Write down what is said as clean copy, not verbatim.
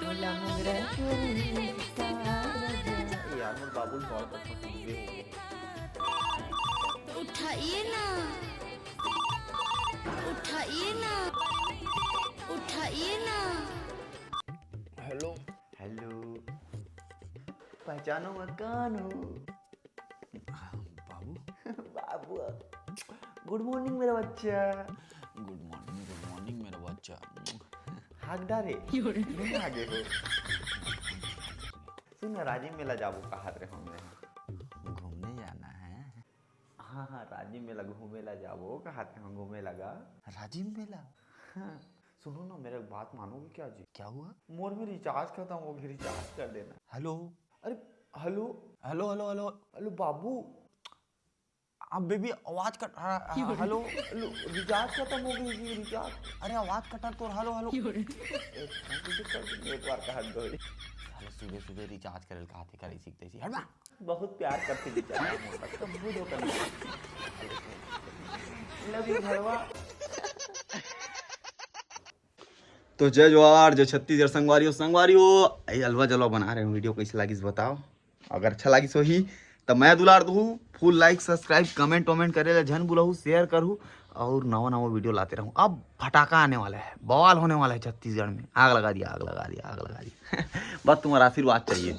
यार मेरे बाबू कॉल करता हूँ उठाइए ना, उठाइए ना, उठाइए ना। हेलो हेलो, पहचानो मैं कौन हूँ? बाबू बाबू गुड मॉर्निंग मेरा बच्चा। गुड मॉर्निंग मेरा बच्चा। हकदार है नहीं आगे हो। सुन राजीव मेला जाबो कहा रे हमने। घूमने जाना है। हाँ हाँ राजीव मेला घूमे ला जाबो कहा थे हम घूमे लगा। राजीव मेला? हाँ, सुनो ना मेरे बात मानोगे क्या जी? क्या हुआ? मोर में रिचार्ज खत्म हो गया, रिचार्ज कर देना। हेलो अरे hello hello hello hello hello बाबू। आप बेबी आवाज कट हेलो हेलो रिचार्ज खत्म हो गई जी, रिचार्ज। अरे आवाज कटा तो हेलो हेलो। एक बार कहा दो। साले सुबह सुबह रिचार्ज करे कहा थे करे सीखते सी हट बा। बहुत प्यार करते बेचारा मोटा कब बुढ़ो कर लव यू भड़वा। तो जय जवाहर जय छत्तीसगढ़ संगवारी हो आई हलवा जलवा बना रहे हैं। वीडियो कैसे लगी बताओ, अगर अच्छा लगी सो ही तो मैं दुलार दूँ। फुल लाइक सब्सक्राइब कमेंट वमेंट करे ला झन बुलाऊँ, शेयर करूँ और नवा नवा वीडियो लाते रहूँ। अब फटाका आने वाला है, बवाल होने वाला है छत्तीसगढ़ में। आग लगा दिया आग लगा दिया आग लगा दिया बस तुम्हारा आशीर्वाद चाहिए।